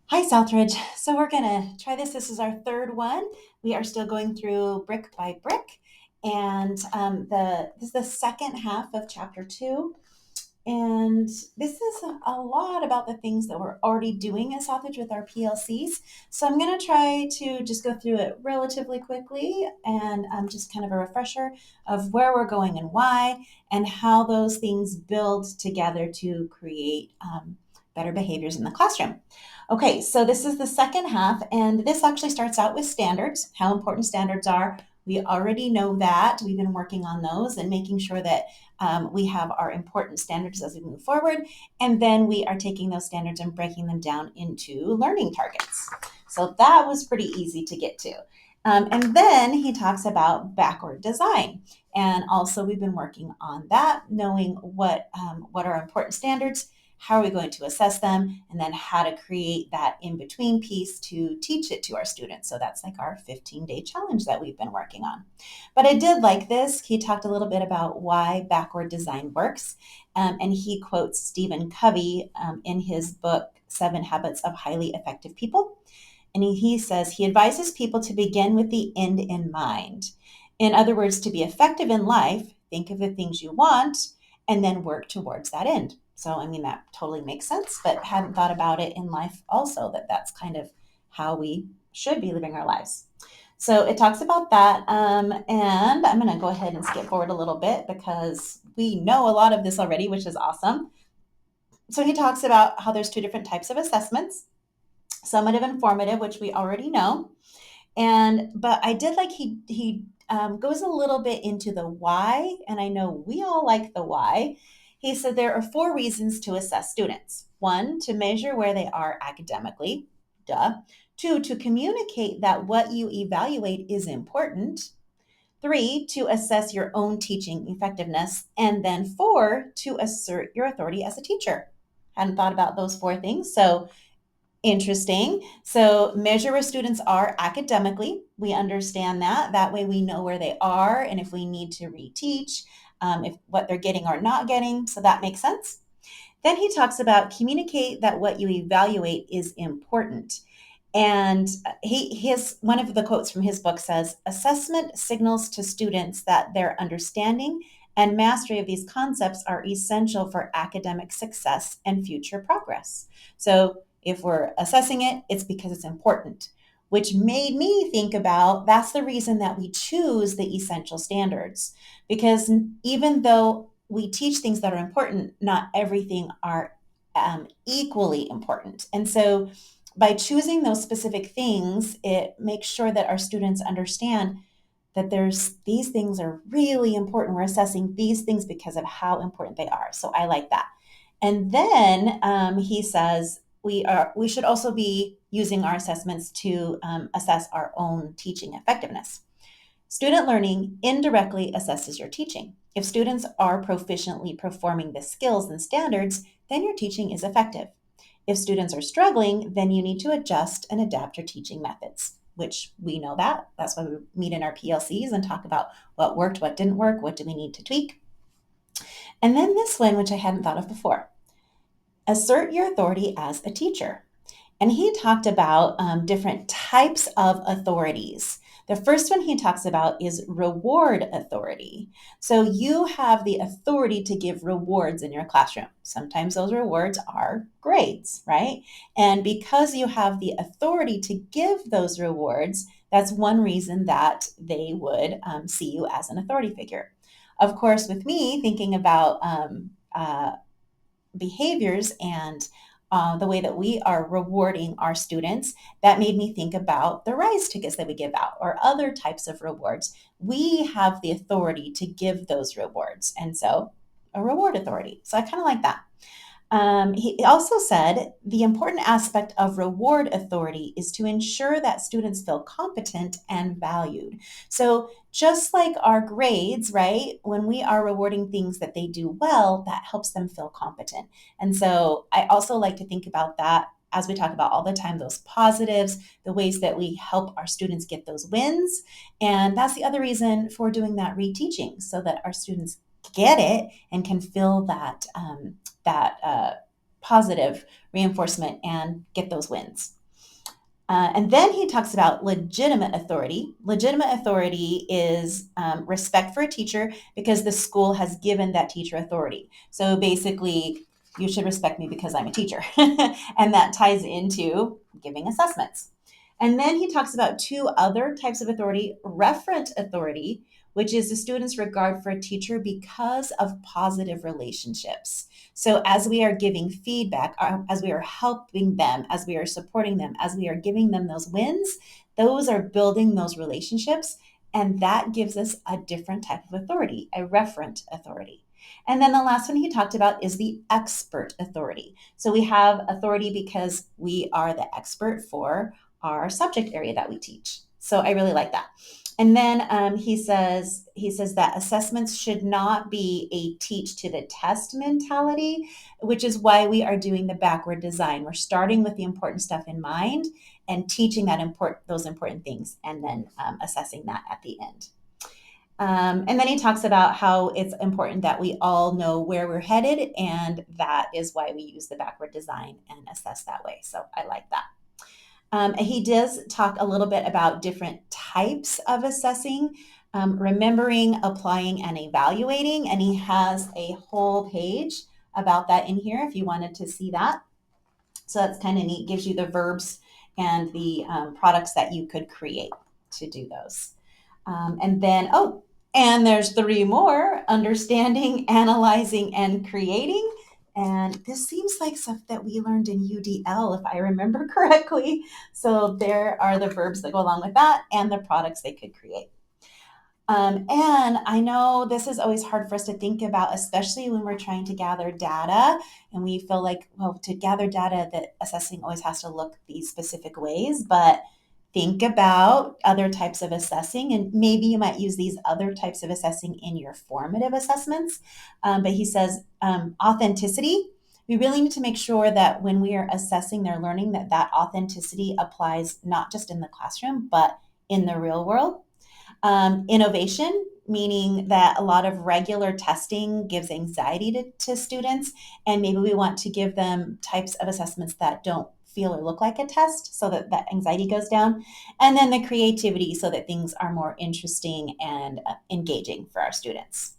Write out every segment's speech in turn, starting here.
Hi, Southridge. So we're gonna try this. This is our third one. We are still going through brick by brick, and this is the second half of chapter two. And this is a lot about the things that we're already doing at Southridge with our PLCs. So I'm going to try to just go through it relatively quickly and just kind of a refresher of where we're going and why, and how those things build together to create better behaviors in the classroom. Okay, so this is the second half, and this actually starts out with standards, how important standards are. We already know that. We've been working on those and making sure that we have our important standards as we move forward. And then we are taking those standards and breaking them down into learning targets. So that was pretty easy to get to. And then he talks about backward design. And also, we've been working on that, knowing what are important standards, how are we going to assess them, and then how to create that in between piece to teach it to our students. So that's like our 15-day challenge that we've been working on. But I did like this. He talked a little bit about why backward design works. And he quotes Stephen Covey in his book, Seven Habits of Highly Effective People. And he says he advises people to begin with the end in mind. In other words, to be effective in life, think of the things you want and then work towards that end. So, I mean, that totally makes sense, but hadn't thought about it in life also, that that's kind of how we should be living our lives. So it talks about that. And I'm going to go ahead and skip forward a little bit because we know a lot of this already, which is awesome. So he talks about how there's two different types of assessments, summative and formative, which we already know. But I did like he goes a little bit into the why, and I know we all like the why. He said there are four reasons to assess students. One, to measure where they are academically. Duh. Two, to communicate that what you evaluate is important. Three, to assess your own teaching effectiveness. And then four, to assert your authority as a teacher. Hadn't thought about those four things. So interesting. So, measure where students are academically. We understand that. That way, we know where they are and if we need to reteach, if what they're getting or not getting. So, that makes sense. Then he talks about communicate that what you evaluate is important. And his one of the quotes from his book says, "Assessment signals to students that their understanding and mastery of these concepts are essential for academic success and future progress." So if we're assessing it, it's because it's important, which made me think about that's the reason that we choose the essential standards. Because even though we teach things that are important, not everything are equally important. And so by choosing those specific things, it makes sure that our students understand that there's these things are really important. We're assessing these things because of how important they are. So I like that. And then he says we should also be using our assessments to assess our own teaching effectiveness. Student learning indirectly assesses your teaching. If students are proficiently performing the skills and standards, then your teaching is effective. If students are struggling, then you need to adjust and adapt your teaching methods, which we know that. That's why we meet in our PLCs and talk about what worked, what didn't work, what do we need to tweak. And then this one, which I hadn't thought of before, assert your authority as a teacher. And he talked about different types of authorities. The first one he talks about is reward authority. So you have the authority to give rewards in your classroom. Sometimes those rewards are grades, right? And because you have the authority to give those rewards, that's one reason that they would see you as an authority figure. Of course, with me thinking about behaviors and the way that we are rewarding our students, that made me think about the rise tickets that we give out or other types of rewards. We have the authority to give those rewards. And so a reward authority. So I kind of like that. He also said the important aspect of reward authority is to ensure that students feel competent and valued. So, just like our grades, right, when we are rewarding things that they do well, that helps them feel competent. And so, I also like to think about that as we talk about all the time those positives, the ways that we help our students get those wins. And that's the other reason for doing that reteaching so that our students get it and can feel that positive reinforcement and get those wins. And then he talks about legitimate authority. Legitimate authority is respect for a teacher because the school has given that teacher authority. So basically, you should respect me because I'm a teacher. And that ties into giving assessments. And then he talks about two other types of authority: referent authority, which is the student's regard for a teacher because of positive relationships. So, as we are giving feedback, as we are helping them, as we are supporting them, as we are giving them those wins, those are building those relationships. And that gives us a different type of authority, a referent authority. And then the last one he talked about is the expert authority. So we have authority because we are the expert for our subject area that we teach. So I really like that. And then he says that assessments should not be a teach to the test mentality, which is why we are doing the backward design. We're starting with the important stuff in mind and teaching those important things, and then assessing that at the end. And then he talks about how it's important that we all know where we're headed, and that is why we use the backward design and assess that way. So I like that. He does talk a little bit about different types of assessing, remembering, applying, and evaluating. And he has a whole page about that in here if you wanted to see that. So that's kind of neat. Gives you the verbs and the products that you could create to do those. And there's three more: understanding, analyzing, and creating. And this seems like stuff that we learned in UDL, if I remember correctly. So there are the verbs that go along with that and the products they could create. And I know this is always hard for us to think about, especially when we're trying to gather data and we feel like, well, to gather data, that assessing always has to look these specific ways. But think about other types of assessing, and maybe you might use these other types of assessing in your formative assessments. But he says authenticity. We really need to make sure that when we are assessing their learning, that authenticity applies not just in the classroom, but in the real world. Innovation, meaning that a lot of regular testing gives anxiety to students, and maybe we want to give them types of assessments that don't feel or look like a test so that that anxiety goes down. And then the creativity, so that things are more interesting and engaging for our students.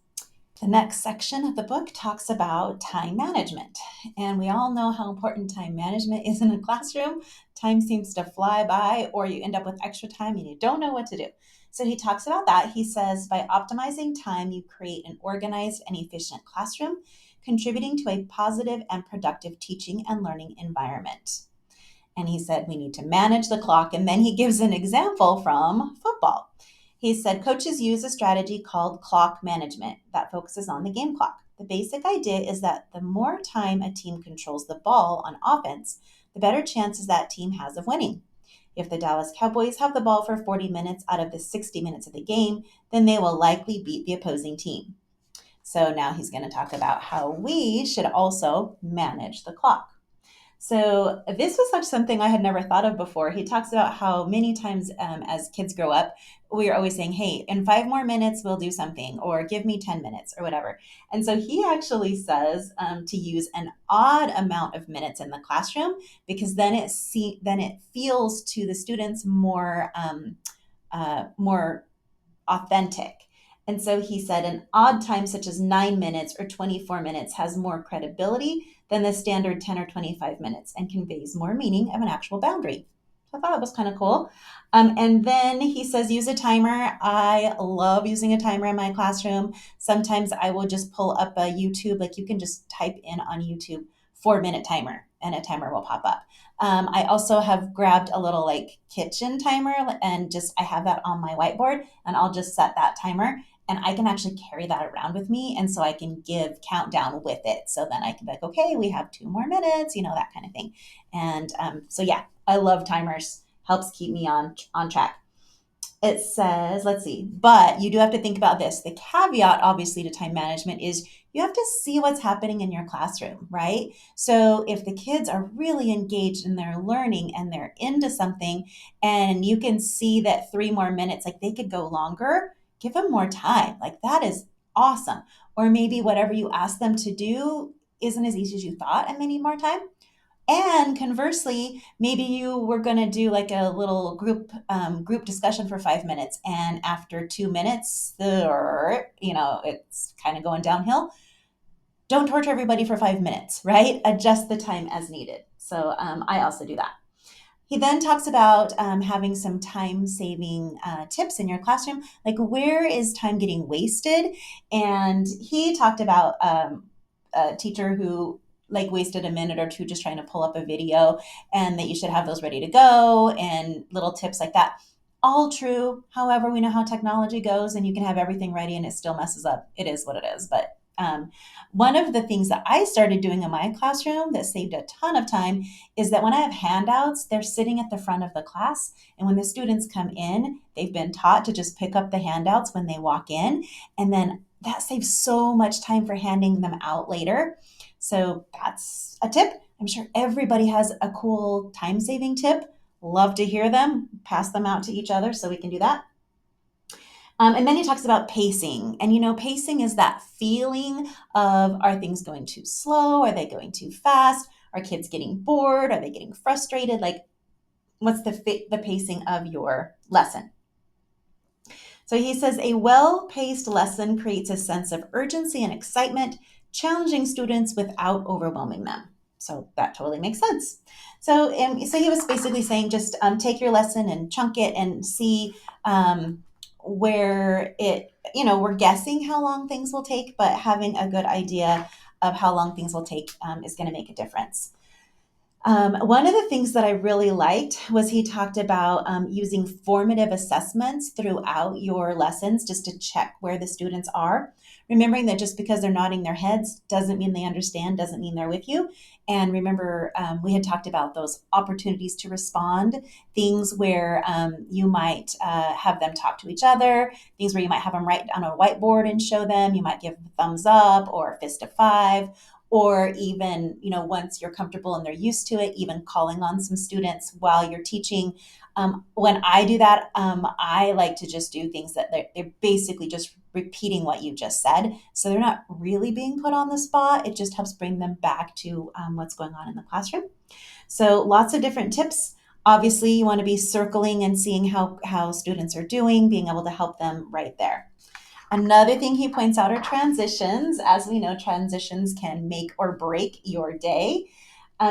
The next section of the book talks about time management. And we all know how important time management is in a classroom. Time seems to fly by, or you end up with extra time and you don't know what to do. So he talks about that. He says, by optimizing time, you create an organized and efficient classroom, contributing to a positive and productive teaching and learning environment. And he said, we need to manage the clock. And then he gives an example from football. He said, coaches use a strategy called clock management that focuses on the game clock. The basic idea is that the more time a team controls the ball on offense, the better chances that team has of winning. If the Dallas Cowboys have the ball for 40 minutes out of the 60 minutes of the game, then they will likely beat the opposing team. So now he's going to talk about how we should also manage the clock. So this was such something I had never thought of before. He talks about how many times as kids grow up, we are always saying, hey, in 5 more minutes, we'll do something, or give me 10 minutes or whatever. And so he actually says to use an odd amount of minutes in the classroom, because then it feels to the students more authentic. And so he said an odd time such as 9 minutes or 24 minutes has more credibility than the standard 10 or 25 minutes and conveys more meaning of an actual boundary. So I thought it was kind of cool. And then he says, use a timer. I love using a timer in my classroom. Sometimes I will just pull up a YouTube, like you can just type in on YouTube 4-minute timer and a timer will pop up. I also have grabbed a little like kitchen timer and I have that on my whiteboard, and I'll just set that timer and I can actually carry that around with me. And so I can give countdown with it. So then I can be like, okay, we have 2 more minutes, that kind of thing. And so yeah, I love timers. Helps keep me on track. It says, let's see, but you do have to think about this. The caveat, obviously, to time management is you have to see what's happening in your classroom, right? So if the kids are really engaged in their learning and they're into something, and you can see that 3 more minutes, like they could go longer, give them more time. Like that is awesome. Or maybe whatever you ask them to do, isn't as easy as you thought and they need more time. And conversely, maybe you were going to do like a little group discussion for 5 minutes, and after 2 minutes, it's kind of going downhill. Don't torture everybody for 5 minutes, right? Adjust the time as needed. So I also do that. He then talks about having some time saving tips in your classroom, like where is time getting wasted? And he talked about a teacher who like wasted a minute or two just trying to pull up a video, and that you should have those ready to go and little tips like that. All true. However, we know how technology goes, and you can have everything ready and it still messes up. It is what it is. But one of the things that I started doing in my classroom that saved a ton of time is that when I have handouts, they're sitting at the front of the class. And when the students come in, they've been taught to just pick up the handouts when they walk in. And then that saves so much time for handing them out later. So that's a tip. I'm sure everybody has a cool time saving tip. Love to hear them. Pass them out to each other so we can do that. And then he talks about pacing. And pacing is that feeling of, are things going too slow? Are they going too fast? Are kids getting bored? Are they getting frustrated? Like, what's the pacing of your lesson? So he says a well-paced lesson creates a sense of urgency and excitement, challenging students without overwhelming them. So that totally makes sense. So he was basically saying just take your lesson and chunk it and see where we're guessing how long things will take, but having a good idea of how long things will take is going to make a difference. One of the things that I really liked was he talked about using formative assessments throughout your lessons just to check where the students are. Remembering that just because they're nodding their heads doesn't mean they understand, doesn't mean they're with you. And remember, we had talked about those opportunities to respond, things where you might have them talk to each other, things where you might have them write on a whiteboard and show them. You might give a thumbs up or a fist of five, or even once you're comfortable and they're used to it, even calling on some students while you're teaching. When I do that, I like to just do things that they're basically just repeating what you just said, so they're not really being put on the spot. It just helps bring them back to what's going on in the classroom. So lots of different tips. Obviously, you want to be circling and seeing how students are doing, being able to help them right there. Another thing he points out are transitions. As we know, transitions can make or break your day.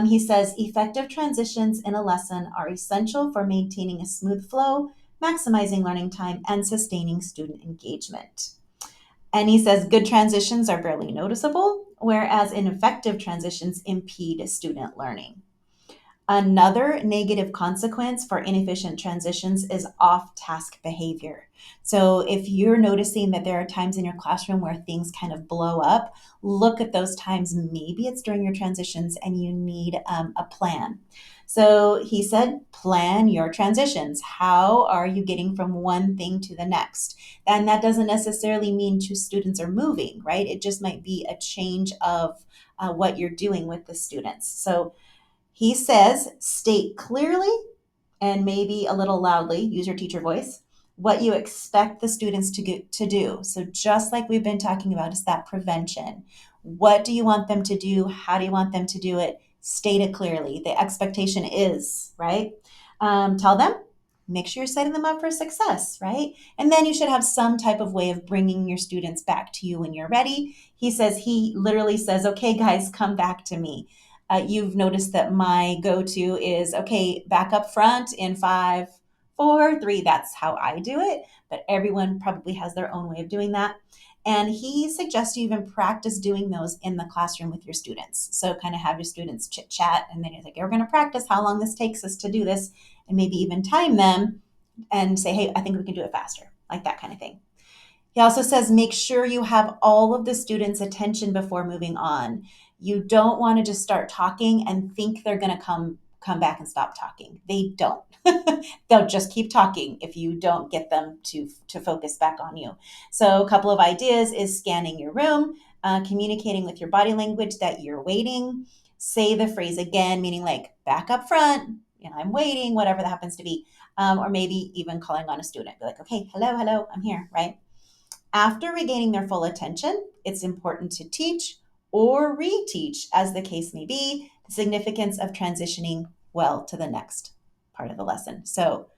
He says effective transitions in a lesson are essential for maintaining a smooth flow, maximizing learning time, and sustaining student engagement. And he says good transitions are barely noticeable, whereas ineffective transitions impede student learning. Another negative consequence for inefficient transitions is off-task behavior. So if you're noticing that there are times in your classroom where things kind of blow up, look at those times. Maybe it's during your transitions and you need a plan. So he said, plan your transitions. How are you getting from one thing to the next? And that doesn't necessarily mean two students are moving, right? It just might be a change of what you're doing with the students. So he says, state clearly and maybe a little loudly, use your teacher voice, what you expect the students to do. So just like we've been talking about, is that prevention. What do you want them to do? How do you want them to do it? State it clearly. The expectation is, right? Tell them, make sure you're setting them up for success, right? And then you should have some type of way of bringing your students back to you when you're ready. He literally says, okay, guys, come back to me. You've noticed that my go-to is, okay, back up front in 5, 4, 3. That's how I do it, but everyone probably has their own way of doing that. And he suggests you even practice doing those in the classroom with your students. So kind of have your students chit chat, and then you're like, we're going to practice how long this takes us to do this, and maybe even time them and say, hey, I think we can do it faster, like that kind of thing. He also says, make sure you have all of the students' attention before moving on. You don't want to just start talking and think they're going to come back and stop talking. They don't. They'll just keep talking if you don't get them to focus back on you. So a couple of ideas is scanning your room, communicating with your body language that you're waiting, say the phrase again, meaning like back up front, I'm waiting, whatever that happens to be. Or maybe even calling on a student, be like, okay, hello, I'm here, right? After regaining their full attention, it's important to teach or reteach, as the case may be, the significance of transitioning well to the next part of the lesson. So,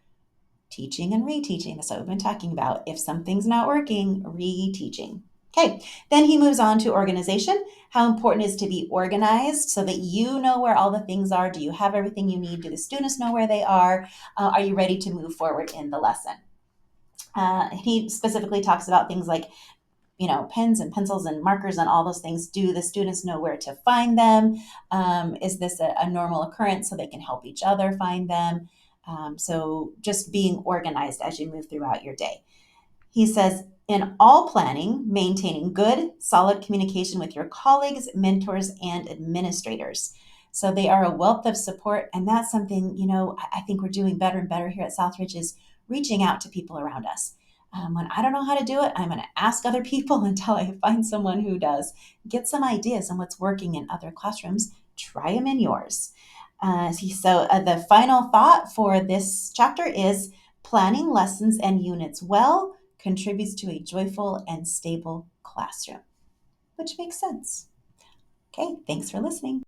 teaching and reteaching, that's what we've been talking about. If something's not working, reteaching. Okay, then he moves on to organization. How important it is to be organized so that you know where all the things are. Do you have everything you need? Do the students know where they are? Are you ready to move forward in the lesson? He specifically talks about things like pens and pencils and markers and all those things. Do the students know where to find them? Is this a normal occurrence so they can help each other find them? So just being organized as you move throughout your day. He says, in all planning, maintaining good, solid communication with your colleagues, mentors, and administrators. So they are a wealth of support. And that's something, I think we're doing better and better here at Southridge is reaching out to people around us. When I don't know how to do it, I'm going to ask other people until I find someone who does. Get some ideas on what's working in other classrooms. Try them in yours. The final thought for this chapter is planning lessons and units well contributes to a joyful and stable classroom, which makes sense. Okay, thanks for listening.